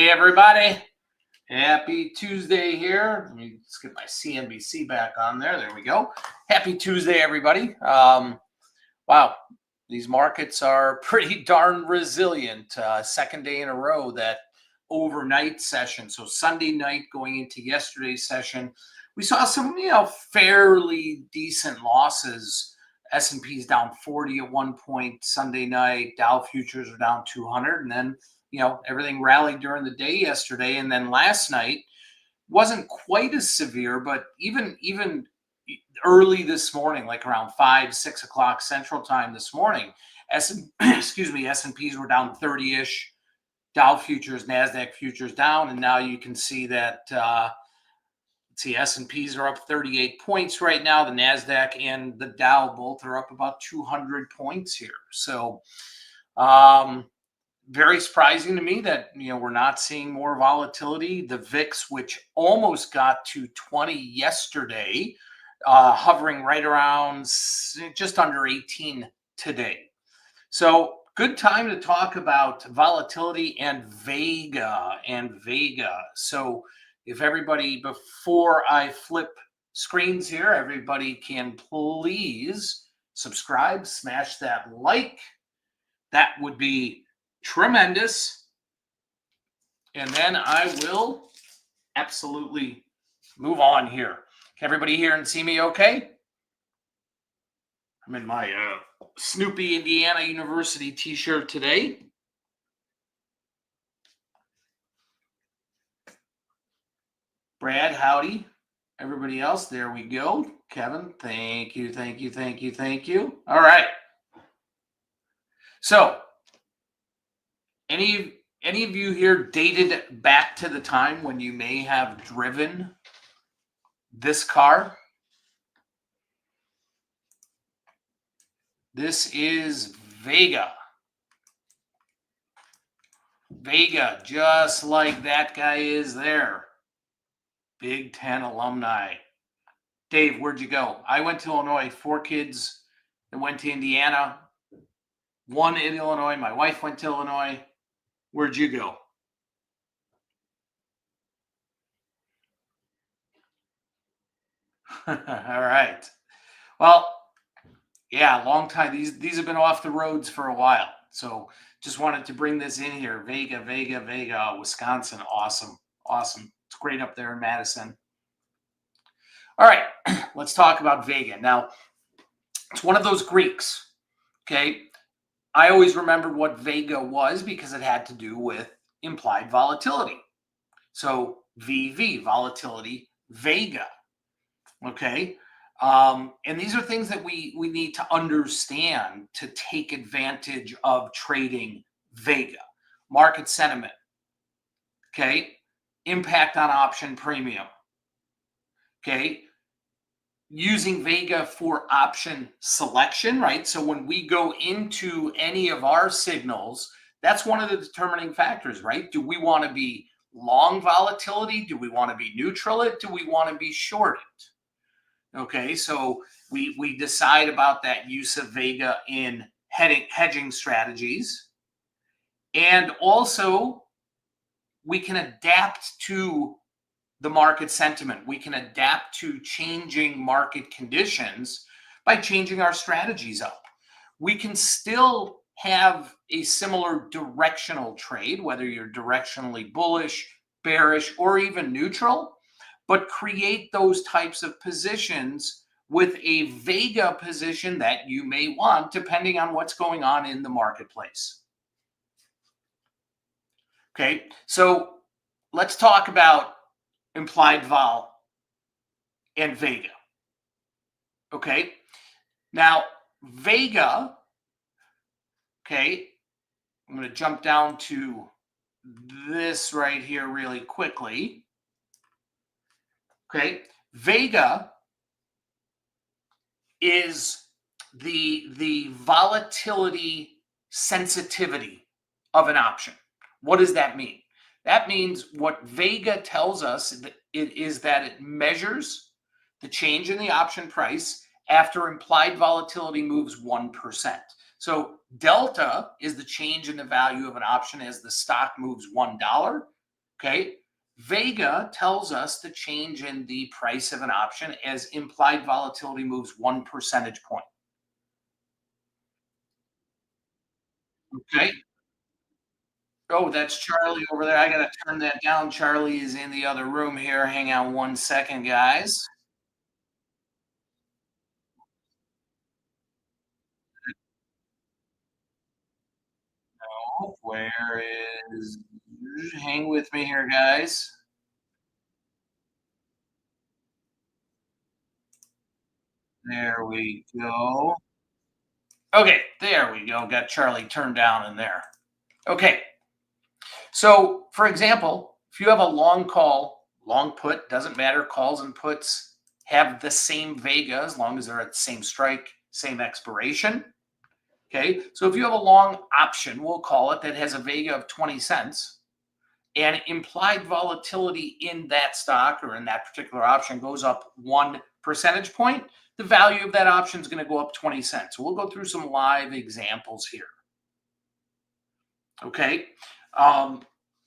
Tuesday, everybody. Happy Tuesday here. Let me just get my CNBC back on there. There we go. Happy Tuesday, everybody. Wow, these markets are pretty darn resilient. Second day in a row, that overnight session. So Sunday night going into yesterday's session, we saw some, fairly decent losses. S&P's down 40 at one point Sunday night. Dow futures are down 200, and then everything rallied during the day yesterday, and then last night wasn't quite as severe, but even early this morning, like around 5-6 o'clock Central Time this morning, S&Ps were down 30-ish. Dow futures, Nasdaq futures down, and now you can see that. S&Ps are up 38 points right now. The Nasdaq and the Dow both are up about 200 points here. So, very surprising to me that we're not seeing more volatility. The VIX, which almost got to 20 yesterday, hovering right around just under 18 today. So good time to talk about volatility and Vega. So if everybody, before I flip screens here, everybody can please subscribe, smash that like. That would be tremendous. And then I will absolutely move on here. Can everybody hear and see me okay? I'm in my Snoopy Indiana University t-shirt today. Brad, howdy. Everybody else, there we go. Kevin, thank you. All right. So, any of you here dated back to the time when you may have driven this car? This is Vega. Vega, just like that guy is there. Big Ten alumni. Dave, where'd you go? I went to Illinois. 4 kids that went to Indiana. 1 in Illinois. My wife went to Illinois. Where'd you go? All right. Well, yeah, long time. These have been off the roads for a while. So just wanted to bring this in here. Vega, Wisconsin. Awesome. It's great up there in Madison. All right, let's talk about Vega. Now, it's one of those Greeks, okay? I always remembered what Vega was because it had to do with implied volatility. So VV, volatility, Vega, okay? And these are things that we need to understand to take advantage of trading Vega. Market sentiment, okay? Impact on option premium, okay? Using Vega for option selection, right? So when we go into any of our signals, that's one of the determining factors, right? Do we want to be long volatility? Do we want to be neutral it? Do we want to be short it? Okay, so we decide about that use of Vega in hedging strategies. And also, we can adapt to the market sentiment. We can adapt to changing market conditions by changing our strategies up. We can still have a similar directional trade, whether you're directionally bullish, bearish, or even neutral, but create those types of positions with a Vega position that you may want, depending on what's going on in the marketplace. Okay, so let's talk about implied vol and Vega. Okay, now Vega, okay, I'm going to jump down to this right here really quickly. Okay, Vega is the volatility sensitivity of an option. What does that mean? That means what Vega tells us is that it measures the change in the option price after implied volatility moves 1%. So delta is the change in the value of an option as the stock moves $1. Okay. Vega tells us the change in the price of an option as implied volatility moves 1 percentage point. Okay. Oh, that's Charlie over there. I got to turn that down. Charlie is in the other room here. Hang on 1 second, guys. Oh, where is. Hang with me here, guys. There we go. Okay, there we go. Got Charlie turned down in there. Okay, so for example, if you have a long call, long put, doesn't matter, calls and puts have the same Vega as long as they're at the same strike, same expiration. Okay, so if you have a long option, we'll call it, that has a Vega of 20 cents, and implied volatility in that stock or in that particular option goes up 1 percentage point, the value of that option is going to go up 20 cents. So we'll go through some live examples here. Okay. Um,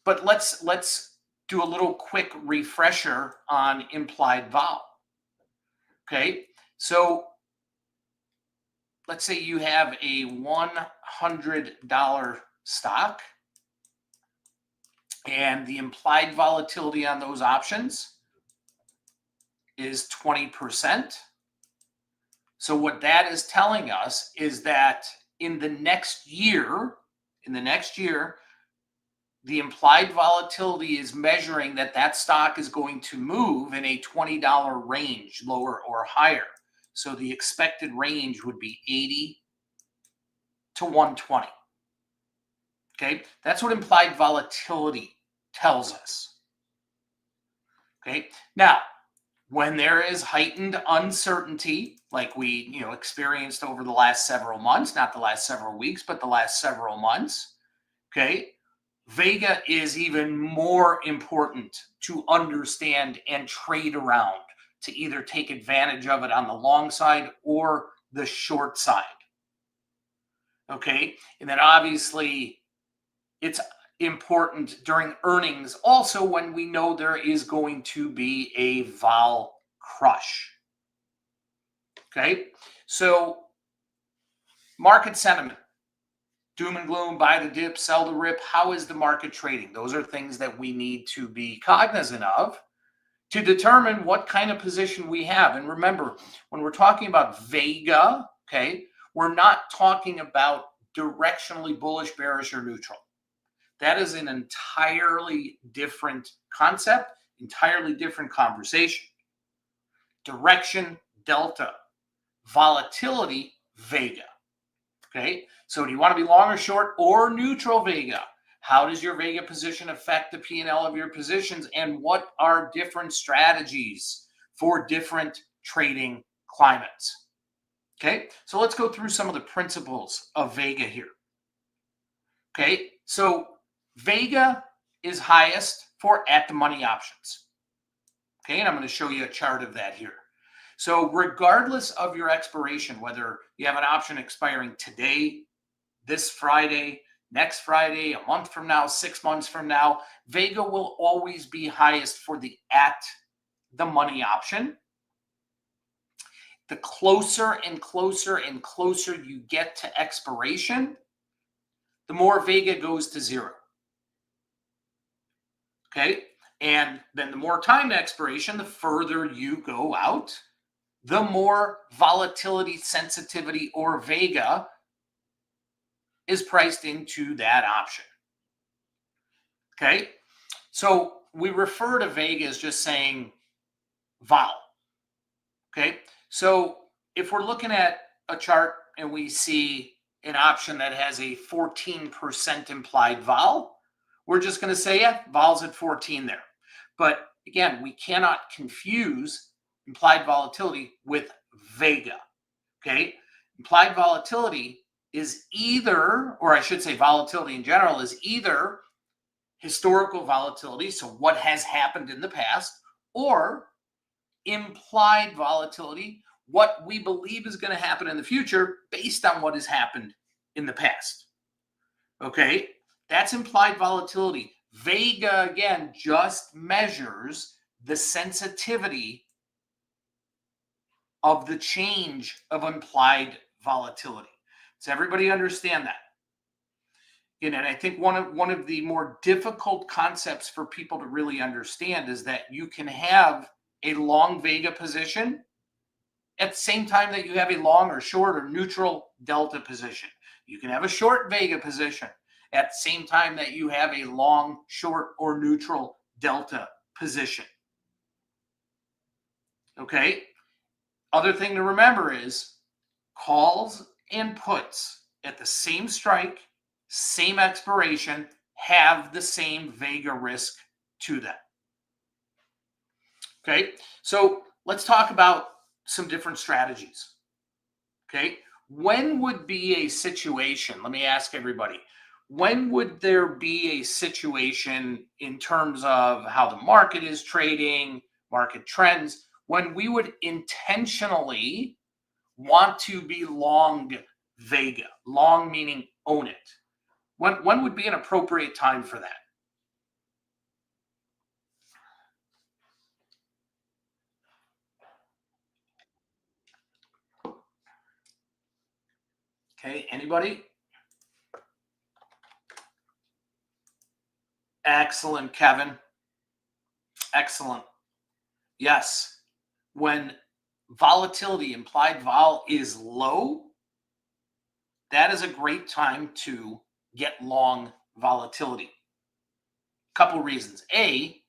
but let's do a little quick refresher on implied vol. Okay. So let's say you have a $100 stock and the implied volatility on those options is 20%. So what that is telling us is that in the next year, the implied volatility is measuring that that stock is going to move in a $20 range, lower or higher. So the expected range would be 80 to 120. Okay, that's what implied volatility tells us. Okay, now when there is heightened uncertainty, like we experienced over the last several months, not the last several weeks, but the last several months, okay, Vega is even more important to understand and trade around to either take advantage of it on the long side or the short side. Okay. And then obviously it's important during earnings also when we know there is going to be a vol crush. Okay. So market sentiment. Doom and gloom, buy the dip, sell the rip. How is the market trading? Those are things that we need to be cognizant of to determine what kind of position we have. And remember, when we're talking about Vega, okay, we're not talking about directionally bullish, bearish, or neutral. That is an entirely different concept, entirely different conversation. Direction, delta. Volatility, Vega. Okay, so do you want to be long or short or neutral Vega? How does your Vega position affect the P&L of your positions? And what are different strategies for different trading climates? Okay, so let's go through some of the principles of Vega here. Okay, so Vega is highest for at the money options. Okay, and I'm going to show you a chart of that here. So regardless of your expiration, whether you have an option expiring today, this Friday, next Friday, a month from now, 6 months from now, Vega will always be highest for the at the money option. The closer and closer and closer you get to expiration, the more Vega goes to zero. Okay, and then the more time to expiration, the further you go out, the more volatility, sensitivity, or Vega is priced into that option. Okay, so we refer to Vega as just saying vol. Okay, so if we're looking at a chart and we see an option that has a 14% implied vol, we're just going to say, yeah, vol's at 14 there. But again, we cannot confuse implied volatility with Vega. Okay, implied volatility is either, or I should say volatility in general, is either historical volatility, so what has happened in the past, or implied volatility, what we believe is going to happen in the future based on what has happened in the past. Okay, that's implied volatility. Vega, again, just measures the sensitivity of the change of implied volatility. Does everybody understand that? And I think one of the more difficult concepts for people to really understand is that you can have a long Vega position at the same time that you have a long or short or neutral delta position. You can have a short Vega position at the same time that you have a long, short, or neutral delta position. Okay? Other thing to remember is calls and puts at the same strike, same expiration, have the same Vega risk to them. Okay, so let's talk about some different strategies. Okay, when would be a situation, let me ask everybody, when would there be a situation in terms of how the market is trading, market trends, when we would intentionally want to be long Vega, long meaning own it? When would be an appropriate time for that? Okay, anybody? Excellent, Kevin. Excellent. Yes. When volatility, implied vol, is low, that is a great time to get long volatility. Couple reasons. A,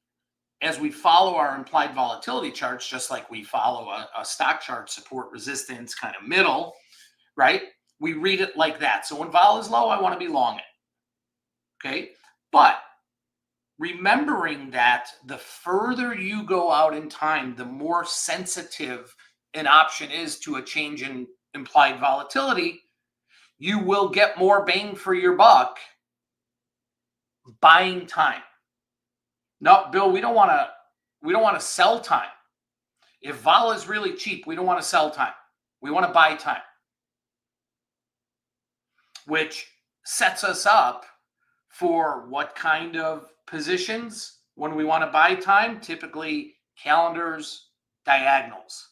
as we follow our implied volatility charts, just like we follow a stock chart, support, resistance, kind of middle, right? We read it like that. So when vol is low, I want to be long it. Okay. But remembering that the further you go out in time, the more sensitive an option is to a change in implied volatility, you will get more bang for your buck buying time. No, Bill, we don't want to sell time. If vol is really cheap, we don't want to sell time. We want to buy time, which sets us up for what kind of positions when we want to buy time? Typically calendars, diagonals.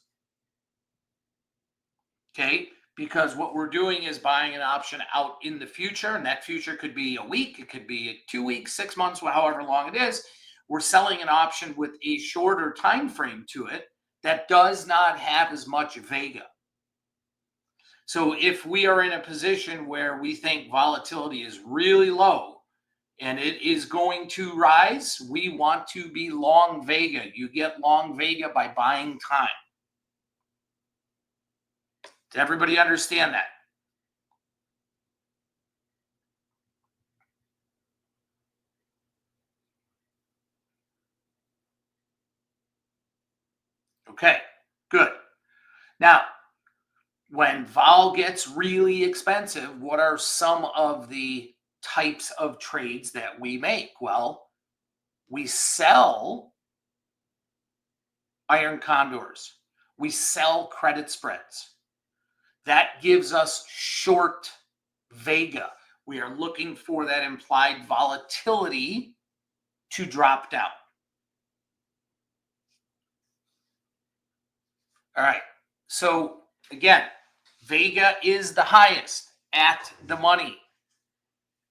Okay, because what we're doing is buying an option out in the future, and that future could be a week, it could be 2 weeks, 6 months, however long it is. We're selling an option with a shorter time frame to it that does not have as much Vega. So if we are in a position where we think volatility is really low and it is going to rise, we want to be long Vega. You get long Vega by buying time. Does everybody understand that? Okay, good. Now, when vol gets really expensive, what are some of the types of trades that we make? Well, we sell iron condors. We sell credit spreads. That gives us short Vega. We are looking for that implied volatility to drop down. All right. So again, Vega is the highest at the money.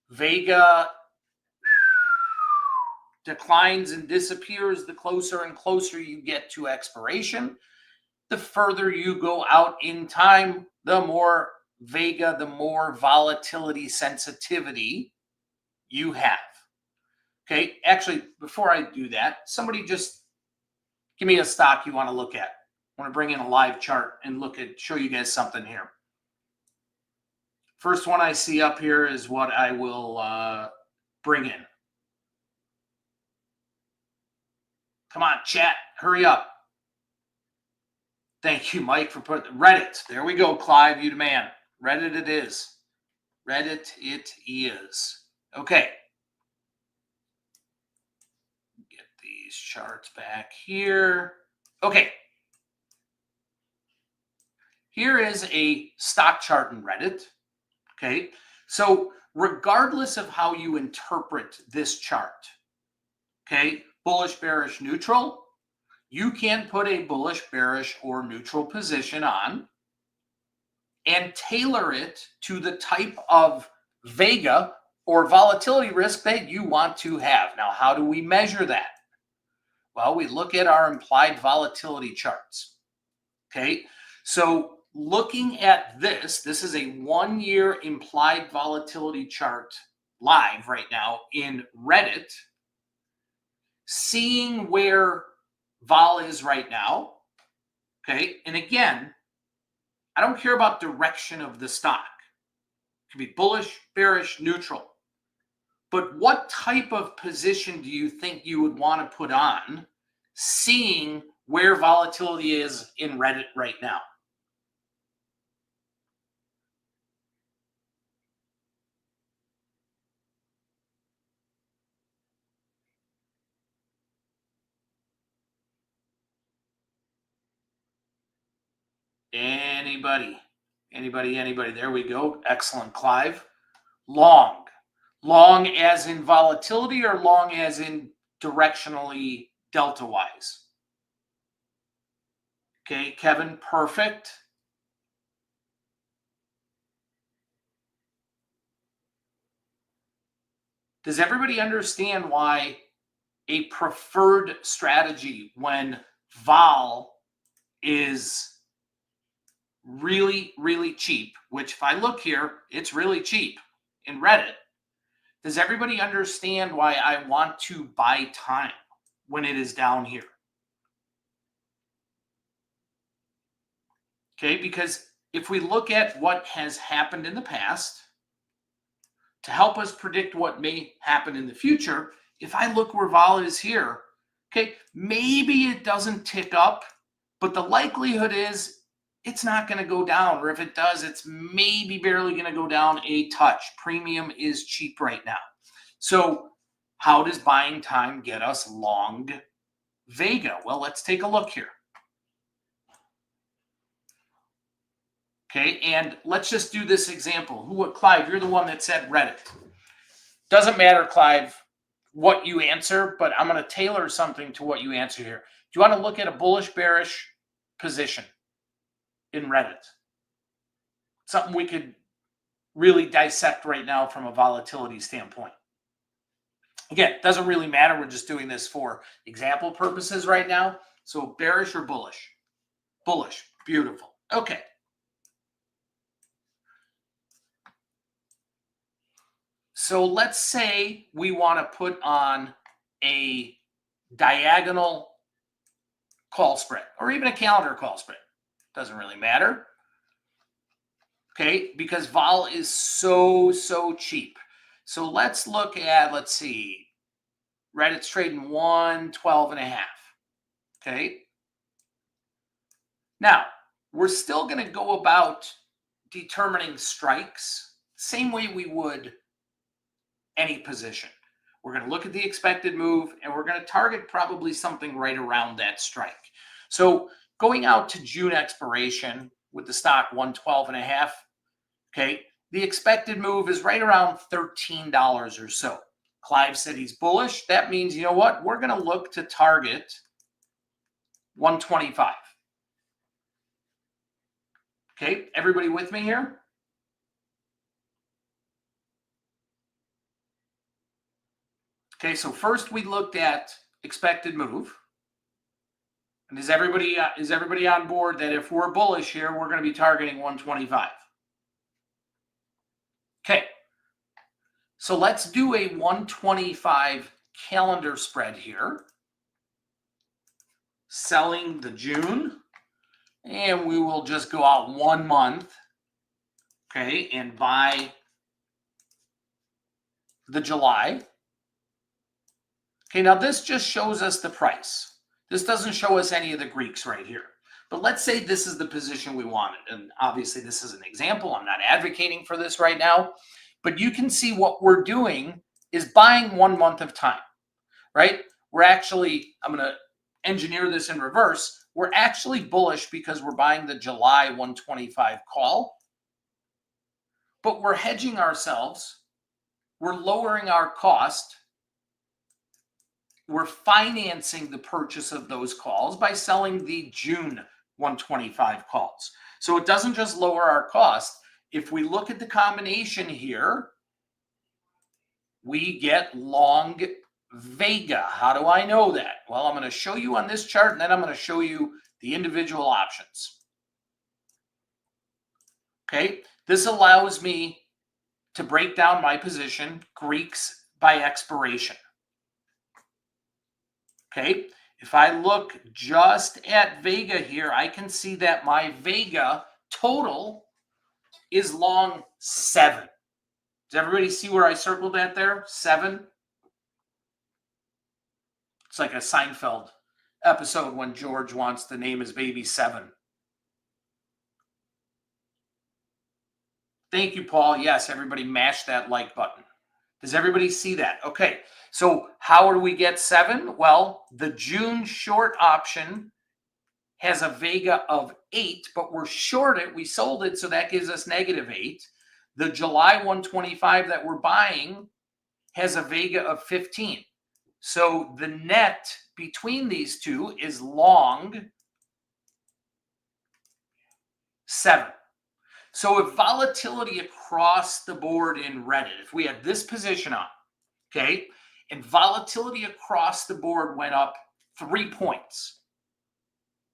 Vega declines and disappears the closer and closer you get to expiration. The further you go out in time, the more Vega, the more volatility sensitivity you have. Okay, actually, before I do that, somebody just give me a stock you want to look at. I want to bring in a live chart and show you guys something here. First one I see up here is what I will bring in. Come on, chat, hurry up. Thank you, Mike, for putting Reddit. There we go, Clive, you the man. Reddit it is. Reddit it is. Okay. Get these charts back here. Okay. Here is a stock chart in Reddit. Okay. So regardless of how you interpret this chart, Okay, bullish, bearish, neutral. You can put a bullish, bearish, or neutral position on and tailor it to the type of Vega or volatility risk that you want to have. Now, how do we measure that? Well, we look at our implied volatility charts. Okay, so looking at this is a 1 year implied volatility chart live right now in Reddit, seeing where vol is right now. Okay, and again, I don't care about direction of the stock. It could be bullish, bearish, neutral. But what type of position do you think you would want to put on, seeing where volatility is in Reddit right now? Anybody? Anybody? There we go. Excellent, Clive. Long. Long as in volatility or long as in directionally delta-wise? Okay, Kevin, perfect. Does everybody understand why a preferred strategy when vol is really, really cheap, which if I look here, it's really cheap in Reddit. Does everybody understand why I want to buy time when it is down here? Okay, because if we look at what has happened in the past to help us predict what may happen in the future, if I look where vol is here, okay, maybe it doesn't tick up, but the likelihood is it's not going to go down, or if it does, it's maybe barely going to go down a touch. Premium is cheap right now. So how does buying time get us long Vega? Well, let's take a look here. Okay, and let's just do this example. Clive, you're the one that said Reddit. Doesn't matter, Clive, what you answer, but I'm going to tailor something to what you answer here. Do you want to look at a bullish, bearish position in Reddit? Something we could really dissect right now from a volatility standpoint. Again, it doesn't really matter. We're just doing this for example purposes right now. So bearish or bullish? Bullish. Beautiful. Okay. So let's say we want to put on a diagonal call spread or even a calendar call spread. Doesn't really matter. Okay, because vol is so cheap. So let's look at, let's see, Reddit's trading 112.5. Okay. Now, we're still going to go about determining strikes same way we would any position. We're going to look at the expected move and we're going to target probably something right around that strike. So going out to June expiration with the stock 112.5, okay, the expected move is right around $13 or so. Clive said he's bullish. That means, you know what? We're going to look to target 125. Okay, everybody with me here? Okay, so first we looked at expected move. And is everybody on board that if we're bullish here, we're going to be targeting 125? Okay, so let's do a 125 calendar spread here. Selling the June. And we will just go out 1 month. Okay, and buy the July. Okay, now this just shows us the price. This doesn't show us any of the Greeks right here. But let's say this is the position we wanted. And obviously this is an example. I'm not advocating for this right now. But you can see what we're doing is buying 1 month of time, right? We're actually, I'm going to engineer this in reverse. We're actually bullish because we're buying the July 125 call. But we're hedging ourselves. We're lowering our cost. we're financing the purchase of those calls by selling the June 125 calls. So it doesn't just lower our cost. If we look at the combination here, we get long Vega. How do I know that? Well, I'm going to show you on this chart, and then I'm going to show you the individual options. Okay, this allows me to break down my position, Greeks by expiration. Okay, if I look just at Vega here, I can see that my Vega total is long 7. Does everybody see where I circled that there? 7. It's like a Seinfeld episode when George wants to name his baby 7. Thank you, Paul. Yes, everybody mash that like button. Does everybody see that? Okay, so how do we get 7? Well, the June short option has a Vega of 8, but we're short it. We sold it, so that gives us -8. The July 125 that we're buying has a Vega of 15. So the net between these two is long 7. So if volatility across the board in Reddit, if we had this position on, okay, and volatility across the board went up 3 points,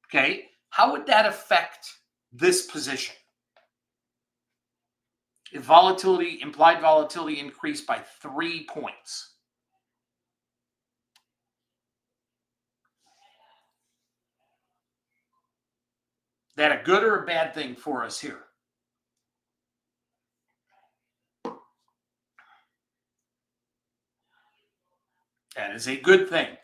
okay, how would that affect this position? If volatility, implied volatility increased by 3 points. That a good or a bad thing for us here? That is a good thing.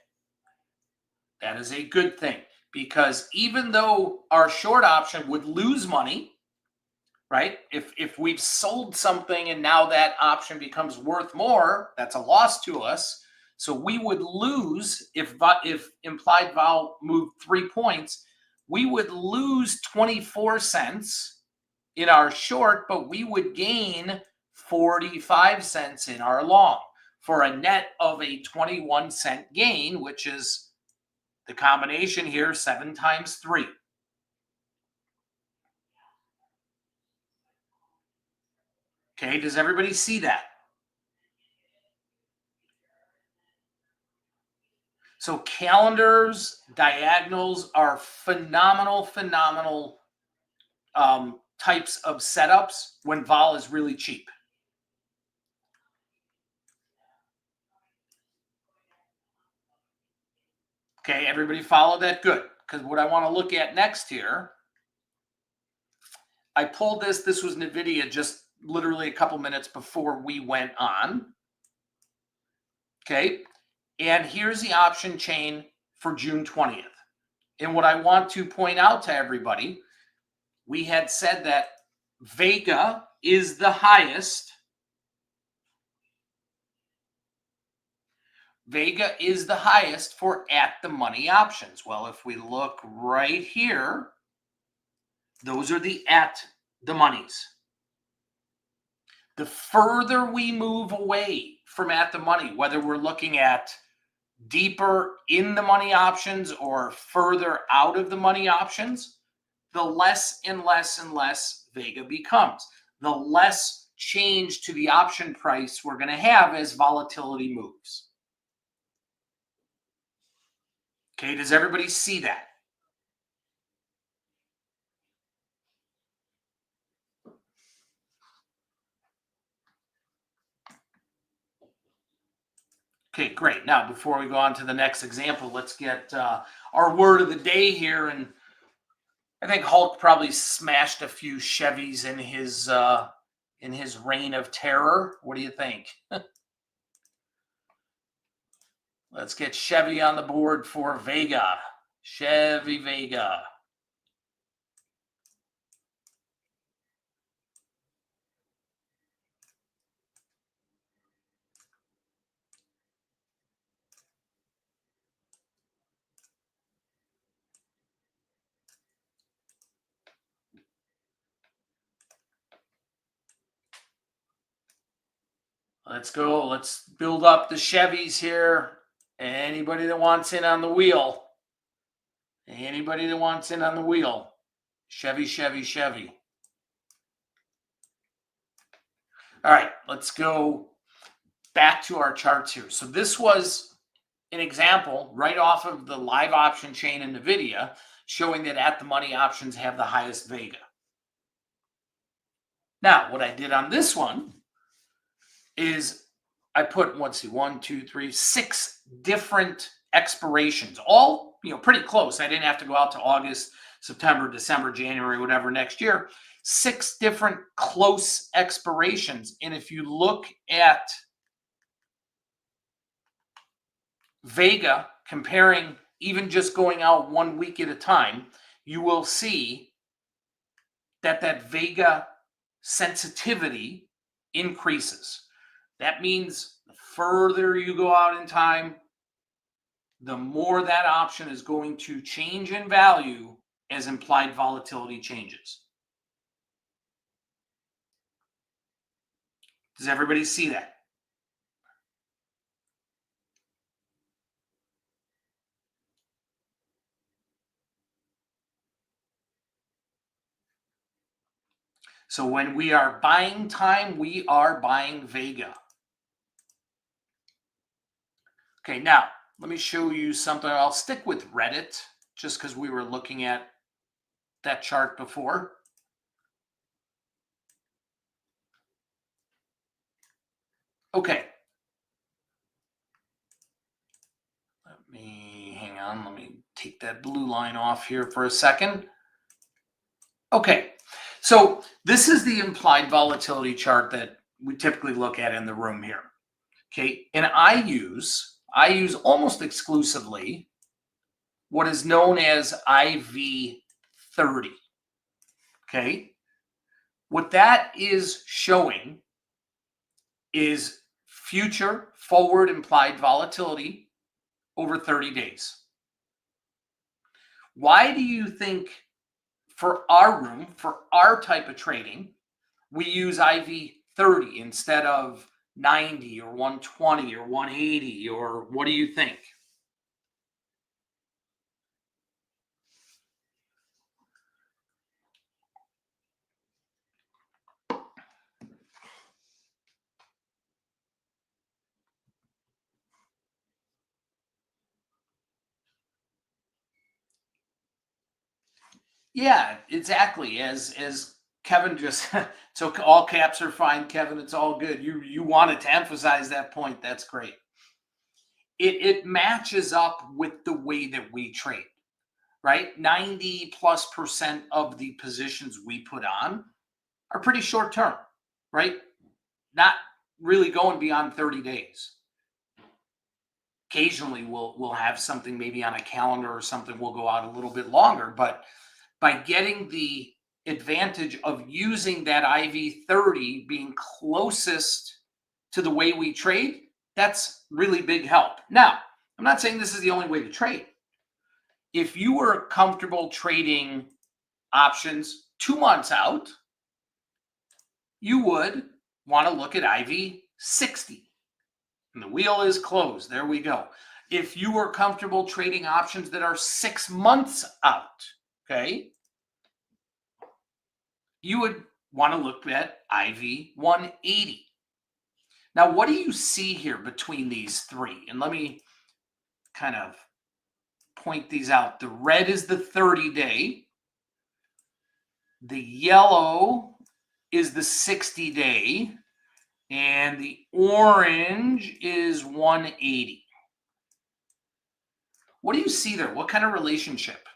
That is a good thing, because even though our short option would lose money, right? If we've sold something and now that option becomes worth more, that's a loss to us. So we would lose if implied vol moved 3 points, we would lose 24 cents in our short, but we would gain 45 cents in our long for a net of a 21-cent gain, which is the combination here, 7 times 3. Okay, does everybody see that? So calendars, diagonals are phenomenal types of setups when vol is really cheap. Okay, everybody follow that? Good. Because what I want to look at next here, I pulled this. This was NVIDIA just literally a couple minutes before we went on. Okay, and here's the option chain for June 20th. And what I want to point out to everybody, we had said that Vega is the highest. Vega is the highest for at the money options. Well, if we look right here, those are the at the monies. The further we move away from at the money, whether we're looking at deeper in the money options or further out of the money options, the less and less and less Vega becomes. The less change to the option price we're going to have as volatility moves. Okay, does everybody see that? Okay, great. Now, before we go on to the next example, let's get our word of the day here. And I think Hulk probably smashed a few Chevys in his reign of terror. What do you think? Let's get Chevy on the board for Vega. Chevy Vega. Let's go. Let's build up the Chevys here. Anybody that wants in on the wheel? Anybody that wants in on the wheel? Chevy, Chevy, Chevy. All right, let's go back to our charts here. So this was an example right off of the live option chain in NVIDIA showing that at the money options have the highest Vega. Now, what I did on this one is I put, let's see, 1, 2, 3, 6 different expirations, all pretty close. I didn't have to go out to August, September, December, January, whatever next year. 6 different close expirations. And if you look at Vega, comparing even just going out 1 week at a time, you will see that Vega sensitivity increases. That means the further you go out in time, the more that option is going to change in value as implied volatility changes. Does everybody see that? So when we are buying time, we are buying Vega. Okay, now let me show you something. I'll stick with Reddit just because we were looking at that chart before. Okay. Hang on. Let me take that blue line off here for a second. Okay. So this is the implied volatility chart that we typically look at in the room here. Okay. And I use almost exclusively what is known as IV30. Okay. What that is showing is future forward implied volatility over 30 days. Why do you think for our room, for our type of trading, we use IV30 instead of 90 or 120 or 180, or what do you think? Yeah, exactly. As Kevin just so all caps are fine, Kevin. It's all good. You wanted to emphasize that point. That's great. It matches up with the way that we trade, right? 90+% of the positions we put on are pretty short term, right? Not really going beyond 30 days. Occasionally we'll have something maybe on a calendar or something, we'll go out a little bit longer, but by getting the advantage of using that IV30 being closest to the way we trade, that's really big help. Now, I'm not saying this is the only way to trade. If you were comfortable trading options 2 months out, you would want to look at IV60. And the wheel is closed. There we go. If you were comfortable trading options that are 6 months out, okay, you would want to look at IV180. Now, what do you see here between these three? And let me kind of point these out. The red is the 30-day. The yellow is the 60-day. And the orange is 180. What do you see there? What kind of relationship?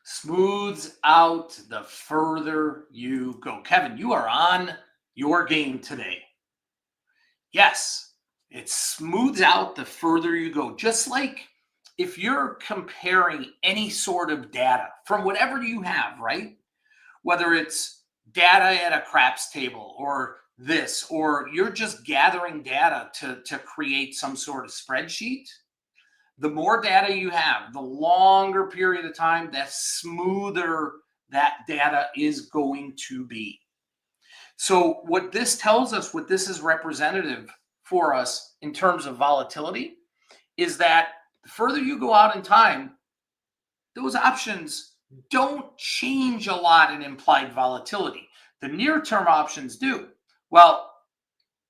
Smooths out the further you go. Kevin, you are on your game today. Yes, it smooths out the further you go. Just like if you're comparing any sort of data from whatever you have, right? Whether it's data at a craps table or this, or you're just gathering data to create some sort of spreadsheet, The more data you have, the longer period of time, the smoother that data is going to be. So, what this tells us, what this is representative for us in terms of volatility, is that the further you go out in time, those options don't change a lot in implied volatility. The near term options do. Well,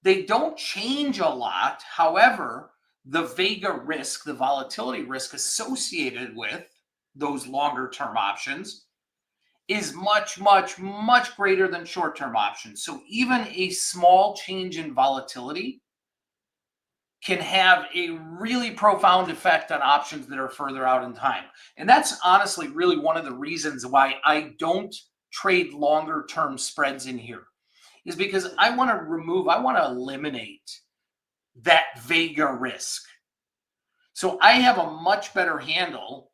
they don't change a lot. However, the Vega risk, the volatility risk associated with those longer term options is much, much, much greater than short term options. So even a small change in volatility can have a really profound effect on options that are further out in time. And that's honestly really one of the reasons why I don't trade longer term spreads in here, is because I want to eliminate that Vega risk. So I have a much better handle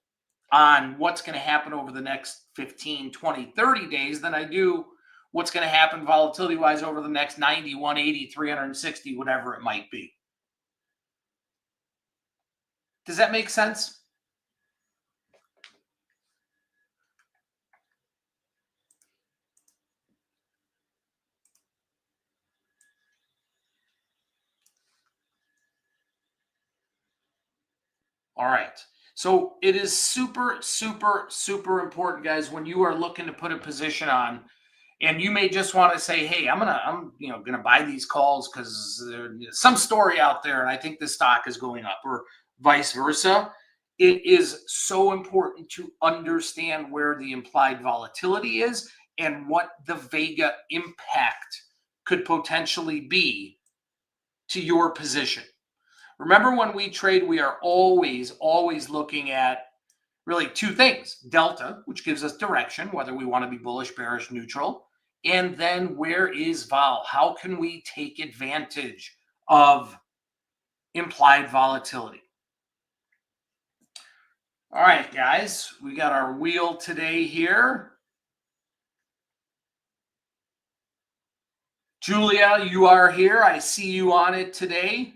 on what's going to happen over the next 15, 20, 30 days than I do what's going to happen volatility wise over the next 90, 180, 360, whatever it might be. Does that make sense? All right. So it is super, super, super important, guys, when you are looking to put a position on, and you may just want to say, "Hey, I'm gonna buy these calls because there's some story out there, and I think the stock is going up," or vice versa. It is so important to understand where the implied volatility is and what the Vega impact could potentially be to your position. Remember, when we trade, we are always, always looking at really two things: delta, which gives us direction, whether we want to be bullish, bearish, neutral, and then where is vol? How can we take advantage of implied volatility? All right, guys, we got our wheel today here. Julia, you are here. I see you on it today.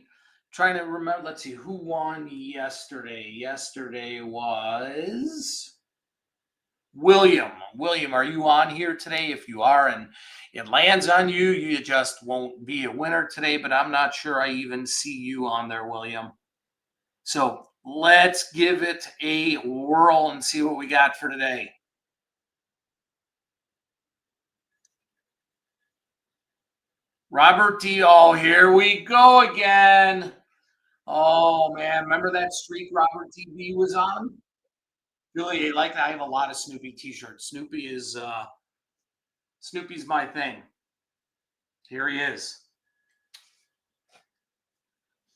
Trying to remember, let's see, who won yesterday? Yesterday was William. William, are you on here today? If you are and it lands on you, you just won't be a winner today, but I'm not sure I even see you on there, William. So let's give it a whirl and see what we got for today. Robert D. Oh, here we go again. Oh man, remember that streak Robert DB was on? Really, like that. I have a lot of Snoopy t-shirts. Snoopy's my thing. Here he is.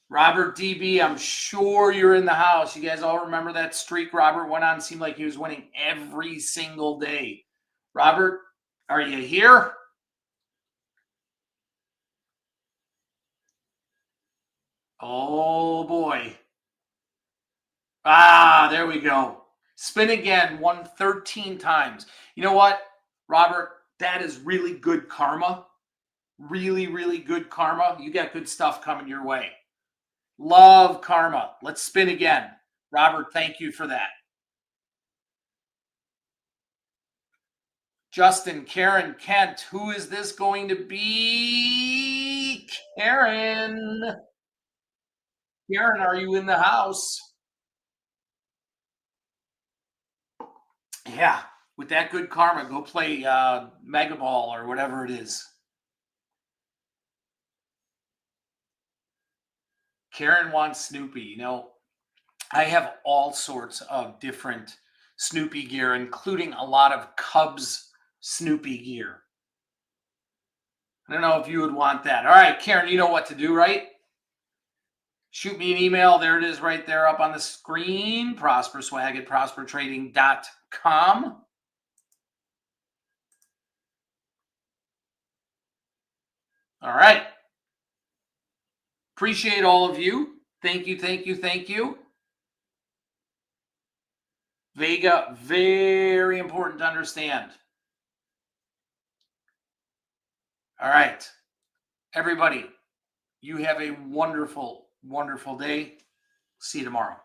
Robert DB, I'm sure you're in the house. You guys all remember that streak Robert went on? Seemed like he was winning every single day. Robert, are you here? Oh boy. Ah, there we go. Spin again, won 13 times. You know what, Robert? That is really good karma. Really, really good karma. You got good stuff coming your way. Love karma. Let's spin again. Robert, thank you for that. Justin, Karen, Kent, who is this going to be? Karen. Karen, are you in the house? Yeah, with that good karma, go play Mega Ball or whatever it is. Karen wants Snoopy. I have all sorts of different Snoopy gear, including a lot of Cubs Snoopy gear. I don't know if you would want that. All right, Karen, you know what to do, right? Shoot me an email. There it is right there up on the screen. ProsperSwag at prospertrading.com. All right. Appreciate all of you. Thank you, thank you, thank you. Vega, very important to understand. All right. Everybody, you have a wonderful, wonderful day. See you tomorrow.